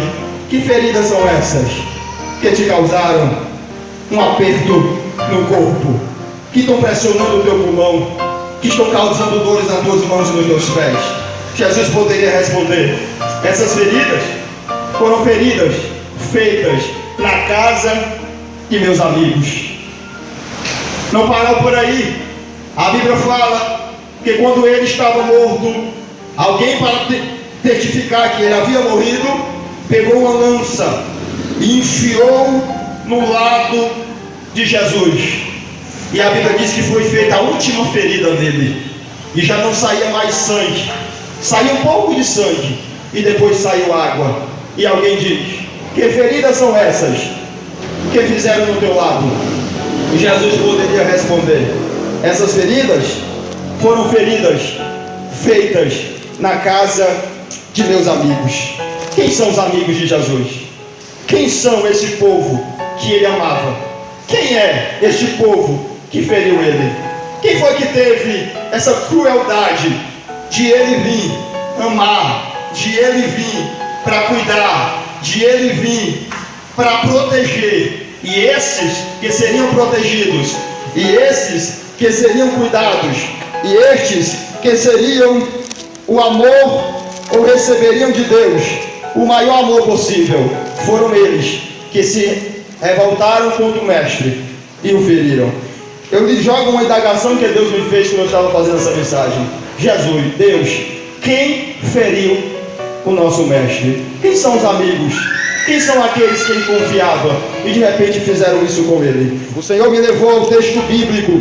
[SPEAKER 2] que feridas são essas que te causaram um aperto no corpo, que estão pressionando o teu pulmão, que estão causando dores nas tuas mãos e nos teus pés? Jesus poderia responder: essas feridas foram feridas feitas na casa de meus amigos. Não parou por aí. A Bíblia fala que quando ele estava morto, alguém, para testificar que ele havia morrido, pegou uma lança e enfiou no lado de Jesus. E a Bíblia diz que foi feita a última ferida nele, e já não saía mais sangue. Saiu um pouco de sangue e depois saiu água. E alguém diz: que feridas são essas que fizeram no teu lado? E Jesus poderia responder: essas feridas foram feridas feitas na casa de meus amigos. Quem são os amigos de Jesus? Quem são esse povo que ele amava? Quem é este povo que feriu ele? Quem foi que teve essa crueldade de ele vir amar, de ele vir para cuidar, de ele vir para proteger? E esses que seriam protegidos, e esses que seriam cuidados, e estes que seriam o amor, ou receberiam de Deus o maior amor possível, foram eles que se revoltaram contra o mestre e o feriram. Eu lhe jogo uma indagação que Deus me fez quando eu estava fazendo essa mensagem. Jesus, Deus, quem feriu o nosso mestre? Quem são os amigos? Quem são aqueles que ele confiava e de repente fizeram isso com ele? O Senhor me levou ao texto bíblico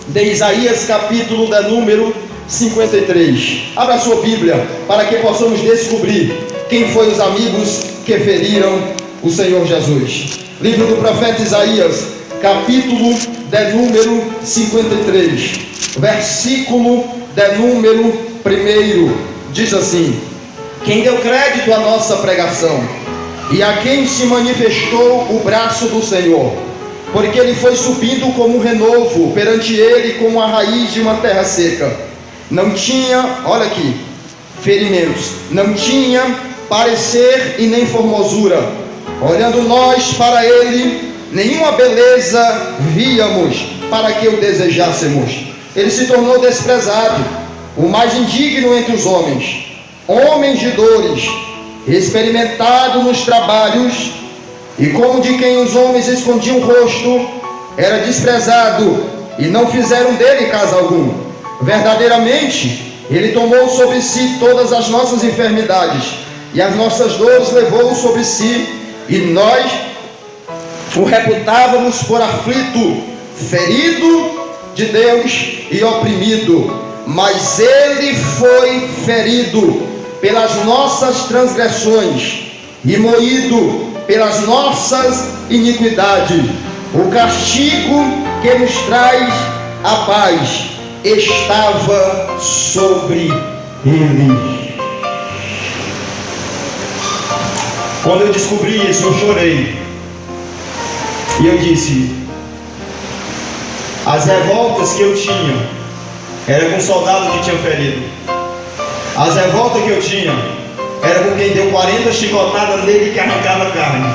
[SPEAKER 2] de Isaías, capítulo de número 53. Abra a sua Bíblia para que possamos descobrir quem foi os amigos que feriram o Senhor Jesus. Livro do profeta Isaías, capítulo de número 53, versículo de número 1, diz assim: quem deu crédito à nossa pregação e a quem se manifestou o braço do Senhor, porque ele foi subindo como um renovo perante ele, como a raiz de uma terra seca. Não tinha, olha aqui, ferimentos, não tinha parecer e nem formosura. Olhando nós para ele, nenhuma beleza víamos para que o desejássemos. Ele se tornou desprezado, o mais indigno entre os homens, homem de dores, experimentado nos trabalhos, e como de quem os homens escondiam o rosto, era desprezado, e não fizeram dele caso algum. Verdadeiramente, ele tomou sobre si todas as nossas enfermidades, e as nossas dores levou sobre si, e nós o reputávamos por aflito, ferido de Deus e oprimido. Mas ele foi ferido pelas nossas transgressões e moído pelas nossas iniquidades. O castigo que nos traz a paz estava sobre ele. Quando eu descobri isso, eu chorei. E eu disse: as revoltas que eu tinha era com o soldado que tinha ferido. As revoltas que eu tinha era com quem deu 40 chicotadas nele que arrancava a carne.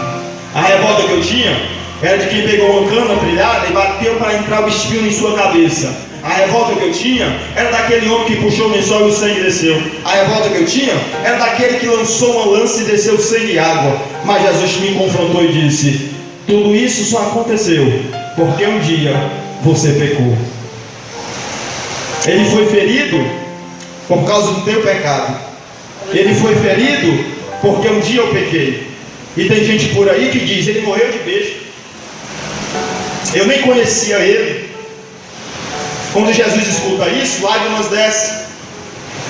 [SPEAKER 2] A revolta que eu tinha era de quem pegou uma cana trilhada e bateu para entrar o espinho em sua cabeça. A revolta que eu tinha era daquele homem que puxou o lençol e o sangue desceu. A revolta que eu tinha era daquele que lançou uma lança e desceu sangue e água. Mas Jesus me confrontou e disse: tudo isso só aconteceu porque um dia você pecou. Ele foi ferido por causa do teu pecado. Ele foi ferido porque um dia eu pequei. E tem gente por aí que diz: ele morreu de besta. Eu nem conhecia ele. Quando Jesus escuta isso, lágrimas descem,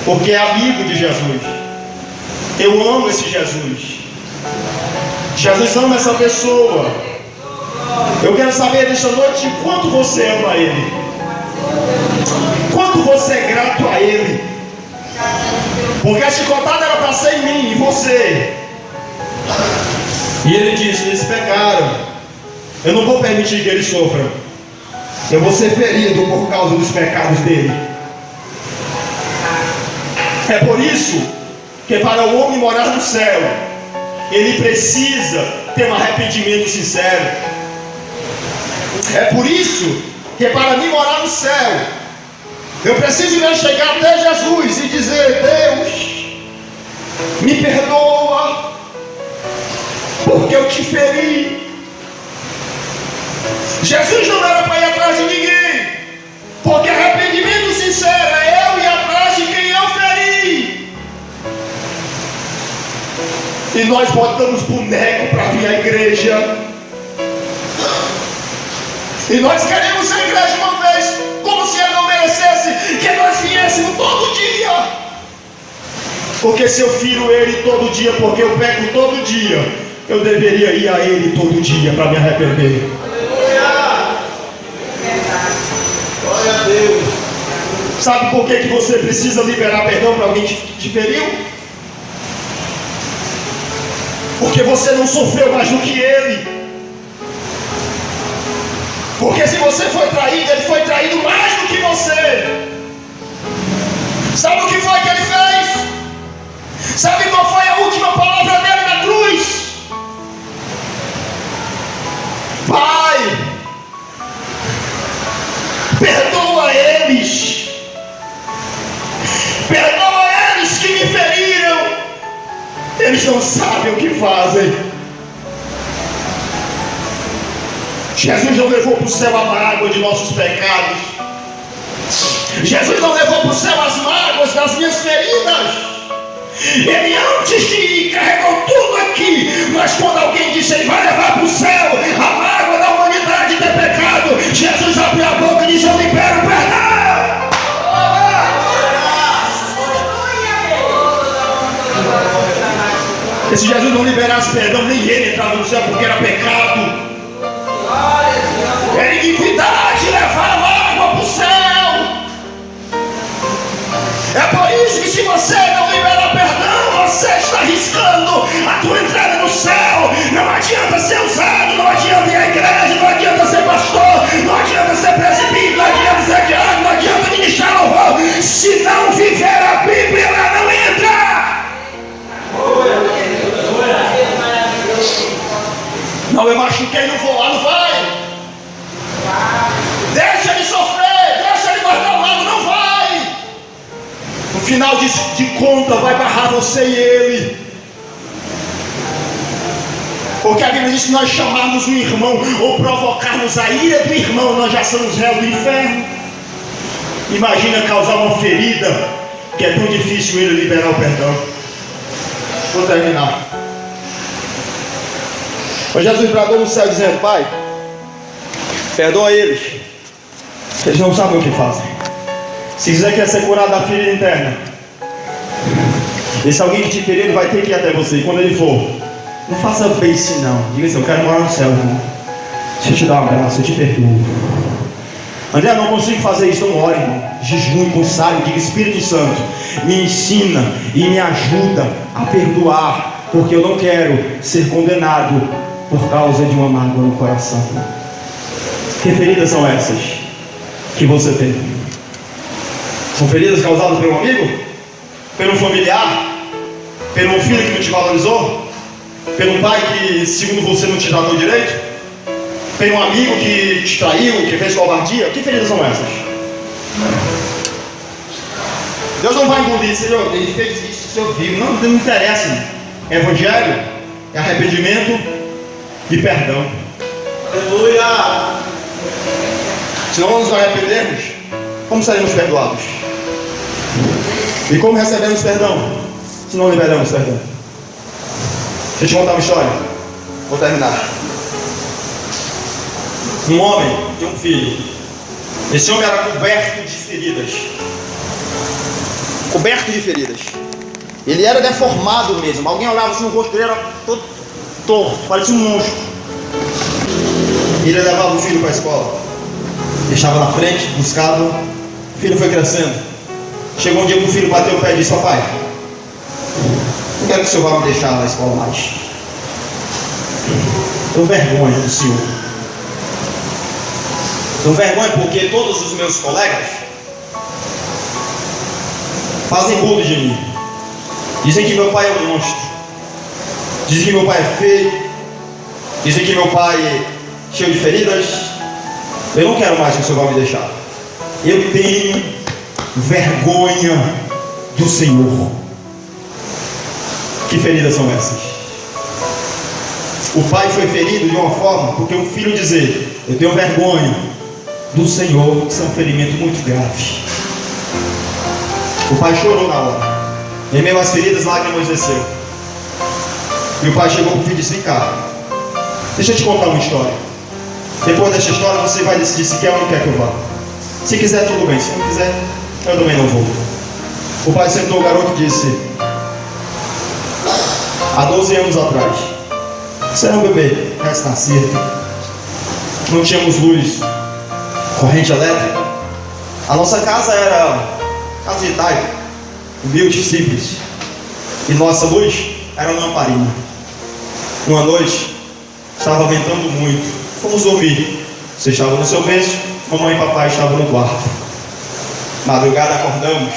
[SPEAKER 2] porque é amigo de Jesus. Eu amo esse Jesus. Jesus ama essa pessoa. Eu quero saber nesta noite quanto você ama Ele, quanto você é grato a Ele, porque a chicotada era para ser em mim e você. E Ele disse: eles pecaram, eu não vou permitir que eles sofram. Eu vou ser ferido por causa dos pecados dele. É por isso que para o homem morar no céu, ele precisa ter um arrependimento sincero. É por isso que para mim morar no céu, eu preciso chegar até Jesus e dizer: Deus, me perdoa, porque eu te feri. Jesus não era para ir atrás de ninguém, porque arrependimento E nós botamos boneco para vir à igreja. E nós queremos a igreja uma vez, como se ele não merecesse que nós viéssemos todo dia. Porque se eu firo ele todo dia, porque eu peco todo dia, eu deveria ir a ele todo dia para me arrepender.
[SPEAKER 1] Glória a Deus.
[SPEAKER 2] Sabe por que você precisa liberar perdão para alguém que te feriu? Porque você não sofreu mais do que ele. Porque se você foi traído, ele foi traído mais do que você. Sabe o que foi que ele fez? Sabe qual foi a última palavra dele na cruz? Pai, perdoa eles. Perdoa eles que me feriram. Eles não sabem o que fazem. Jesus não levou para o céu a mágoa de nossos pecados. Jesus não levou para o céu as mágoas das minhas feridas. Ele antes que carregou tudo aqui, mas quando alguém disse ele vai levar para o céu a mágoa da humanidade ter pecado, Jesus abriu a boca e disse: eu libero perdão. E se Jesus não liberasse perdão, nem ele entrava no céu, porque era pecado. É iniquidade levar a água para o céu. É por isso que se você não liberar perdão, você está arriscando a tua entrada no céu. Não adianta ser usado, não adianta ir à igreja, não adianta ser pastor, não adianta ser presbítero, não adianta ser diácono, não adianta ministrar louvor. Se não viver a Bíblia, ela não entra. Não, eu machuquei, não vou lá, não vai. Deixa ele sofrer, deixa ele guardar o lado, não vai. No final de conta vai barrar você e ele. Porque a Bíblia diz que nós chamarmos o irmão ou provocarmos a ira do irmão, nós já somos réus do inferno. Imagina causar uma ferida que é tão difícil ele liberar o perdão. Vou terminar. Mas Jesus bradou no céu dizendo: Pai, perdoa eles, eles não sabem o que fazem. Se quiser quer ser curado da ferida interna, e se alguém que te ferir, ele vai ter que ir até você. E quando ele for, não faça beice não. Diga assim: eu quero morar no céu, irmão. Deixa eu te dar um abraço, eu te perdoo. André, eu não consigo fazer isso, não ore, irmão. Jejum, consagre, diga: Espírito Santo, me ensina e me ajuda a perdoar, porque eu não quero ser condenado por causa de uma mágoa no coração. Que feridas são essas que você tem? São feridas causadas por um amigo? Pelo familiar? Pelo filho que não te valorizou? Pelo pai que, segundo você, não te tratou direito? Pelo um amigo que te traiu, que fez covardia? Que feridas são essas? Deus não vai engolir, Senhor, ele fez isso, o Senhor viu. Não interessa. É evangelho, é arrependimento e perdão.
[SPEAKER 1] Aleluia!
[SPEAKER 2] Se não nos arrependermos, como seremos perdoados? E como recebemos perdão se não liberamos perdão? Deixa eu te contar uma história. Vou terminar. Um homem tem um filho. Esse homem era coberto de feridas.
[SPEAKER 1] Coberto de feridas. Ele era deformado mesmo. Alguém olhava assim, o rosto dele era todo torto, parecia um monstro.
[SPEAKER 2] Ele levava o filho para a escola, deixava na frente, buscava. O filho foi crescendo. Chegou um dia que o filho bateu o pé e disse: papai, não quero que o senhor vá me deixar na escola mais. Tenho vergonha do senhor. Tenho vergonha porque todos os meus colegas fazem bullying de mim. Dizem que meu pai é um monstro. Dizem que meu pai é feio. Dizem que meu pai é cheio de feridas. Eu não quero mais que o senhor vá me deixar. Eu tenho vergonha do Senhor. Que feridas são essas? O pai foi ferido de uma forma porque o filho dizer: eu tenho vergonha do Senhor. Isso é um ferimento muito grave. O pai chorou na hora. Em meio às feridas, lágrimas desceu. E o pai chegou pro filho e disse: vem cá, deixa eu te contar uma história. Depois dessa história você vai decidir se quer ou não quer que eu vá. Se quiser, tudo bem. Se não quiser, eu também não vou. O pai sentou o garoto e disse: há 12 anos atrás, você era um bebê, recém-nascido. Não tínhamos luz, corrente elétrica. A nossa casa era casa de taipa, humilde, simples. E nossa luz era uma lamparina. Uma noite, estava ventando muito. Fomos dormir. Você estava no seu berço, mamãe e papai estavam no quarto. Madrugada acordamos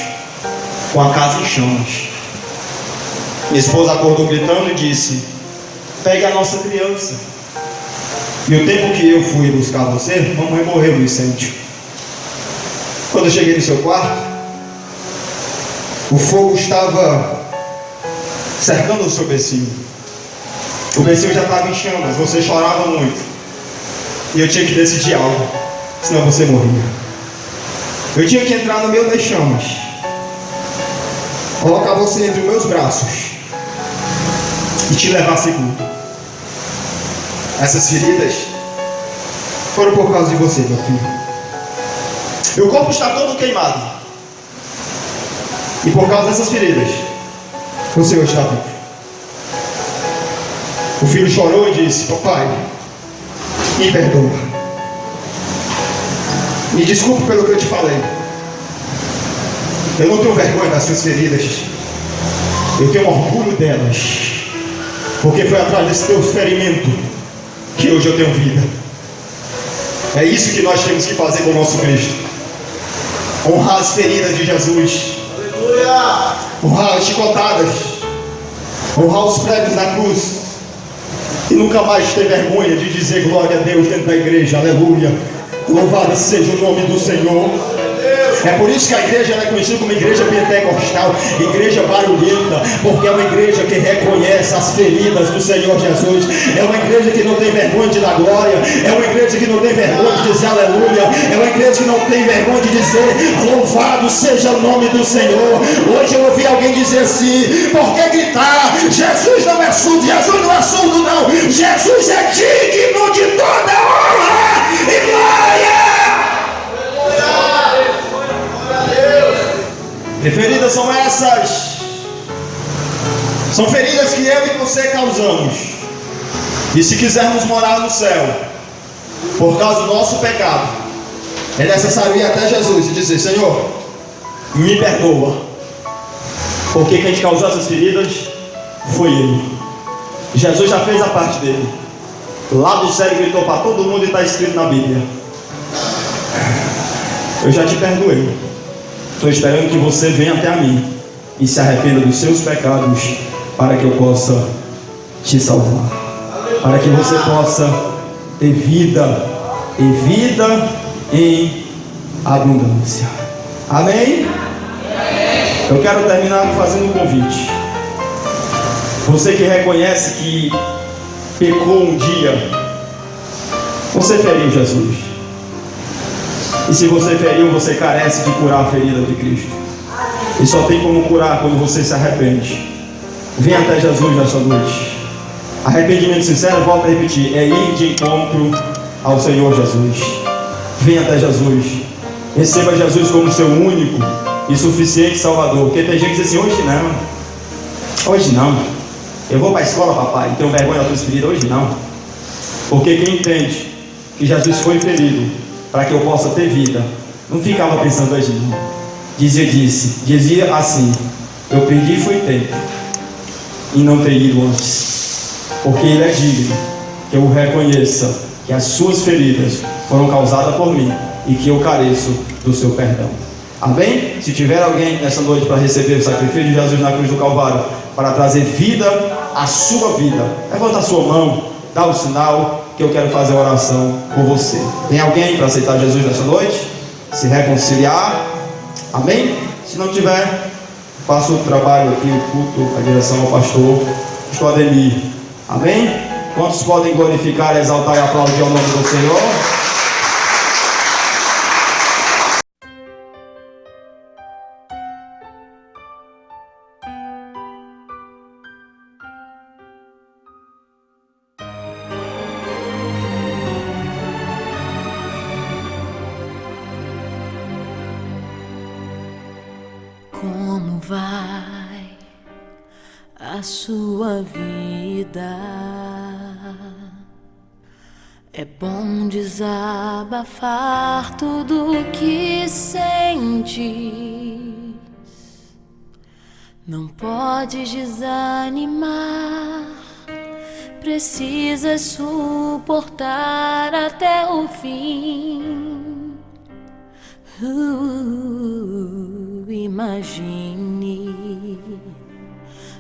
[SPEAKER 2] com a casa em chamas. Minha esposa acordou gritando e disse: pegue a nossa criança. E o tempo que eu fui buscar você, mamãe morreu no incêndio. Quando eu cheguei no seu quarto, o fogo estava cercando o seu bercinho. O bercinho já estava em chamas, você chorava muito. E eu tinha que decidir algo, senão você morria. Eu tinha que entrar no meio das chamas, colocar você entre os meus braços e te levar seguro. Essas feridas foram por causa de você, meu filho. Meu corpo está todo queimado, e por causa dessas feridas você hoje está vivo. O filho chorou e disse: papai, me perdoa. Me desculpe pelo que eu te falei. Eu não tenho vergonha das suas feridas. Eu tenho orgulho delas. Porque foi atrás desse teu ferimento que hoje eu tenho vida. É isso que nós temos que fazer com o nosso Cristo. Honrar as feridas de Jesus. Aleluia! Honrar as chicotadas. Honrar os pregos da cruz. E nunca mais ter vergonha de dizer glória a Deus dentro da igreja. Aleluia. Louvado seja o nome do Senhor. É por isso que a igreja é conhecida como igreja pentecostal, igreja barulhenta, porque é uma igreja que reconhece as feridas do Senhor Jesus. É uma igreja que não tem vergonha de dar glória. É uma igreja que não tem vergonha de dizer aleluia. É uma igreja que não tem vergonha de dizer louvado seja o nome do Senhor. Hoje eu ouvi alguém dizer assim: por que gritar? Jesus não é surdo. Jesus não é surdo, não. Jesus é digno de toda honra e glória. Que feridas são essas? São feridas que eu e você causamos. E se quisermos morar no céu, por causa do nosso pecado, é necessário ir até Jesus e dizer: Senhor, me perdoa. Porque quem te causou essas feridas foi Ele. Jesus já fez a parte dele. Lá do céu gritou para todo mundo e está escrito na Bíblia: eu já te perdoei. Estou esperando que você venha até a mim e se arrependa dos seus pecados, para que eu possa te salvar, para que você possa ter vida e vida em abundância. Amém? Eu quero terminar fazendo um convite. Você que reconhece que pecou um dia, você feriu Jesus. E se você feriu, você carece de curar a ferida de Cristo. E só tem como curar quando você se arrepende. Vem até Jesus nessa noite. Arrependimento sincero, volto a repetir, é ir de encontro ao Senhor Jesus. Vem até Jesus. Receba Jesus como seu único e suficiente Salvador. Porque tem gente que diz assim: hoje não. Hoje não. Eu vou para a escola, papai, e tenho vergonha da tua ferida. Hoje não. Porque quem entende que Jesus foi ferido para que eu possa ter vida, não ficava pensando hoje não. Dizia assim: eu perdi foi tempo em não ter ido antes, porque Ele é digno que eu reconheça que as suas feridas foram causadas por mim e que eu careço do seu perdão. Amém? Se tiver alguém nessa noite para receber o sacrifício de Jesus na cruz do Calvário, para trazer vida à sua vida, levanta a sua mão, dá o sinal que eu quero fazer a oração por você. Tem alguém para aceitar Jesus nessa noite? Se reconciliar? Amém? Se não tiver, faça o trabalho aqui, o culto, a direção ao pastor Ademir. Amém? Quantos podem glorificar, exaltar e aplaudir ao nome do Senhor?
[SPEAKER 3] Como vai a sua vida? É bom desabafar tudo o que sentes. Não pode desanimar, precisa suportar até o fim. Imagine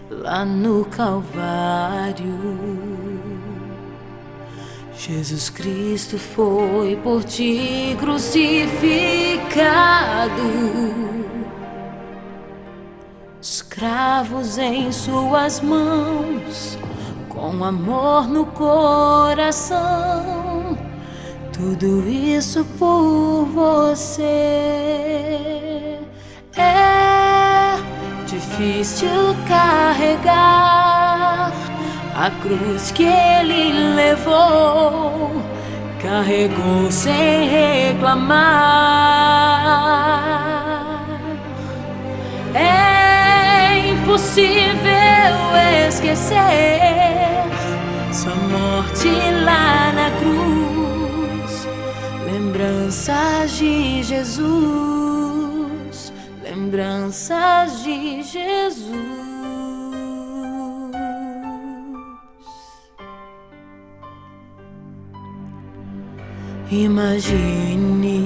[SPEAKER 3] lá no Calvário, Jesus Cristo foi por ti crucificado. Escravos em suas mãos, com amor no coração, tudo isso por você. É difícil carregar a cruz que ele levou, carregou sem reclamar. É impossível esquecer sua morte lá na cruz. Lembranças de Jesus, lembranças de Jesus. Imagine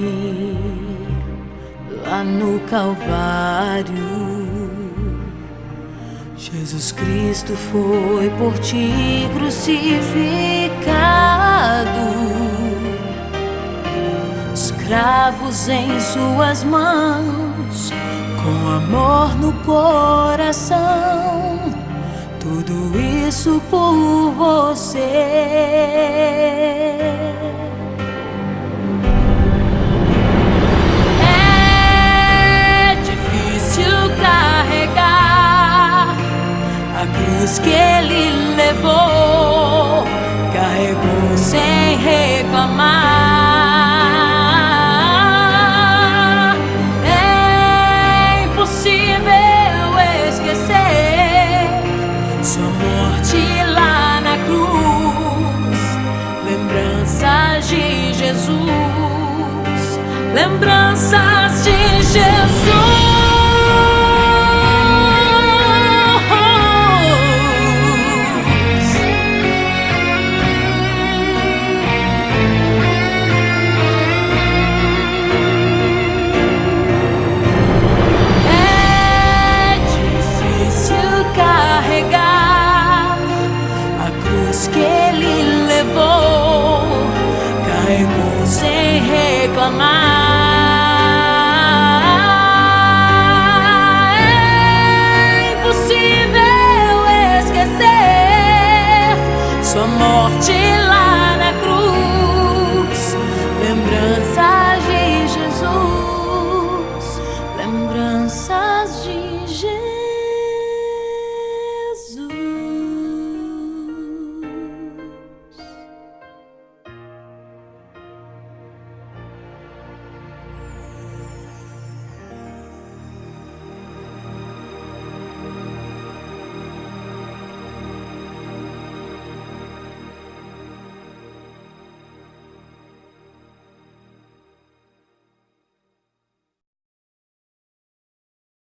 [SPEAKER 3] lá no Calvário, Jesus Cristo foi por ti crucificado. Escravos em suas mãos, com amor no coração, tudo isso por você. A cruz que ele levou, carregou sem reclamar. É impossível esquecer sua morte lá na cruz. Lembranças de Jesus, lembranças de Jesus. Que ele levou, carregou sem reclamar. É impossível esquecer sua morte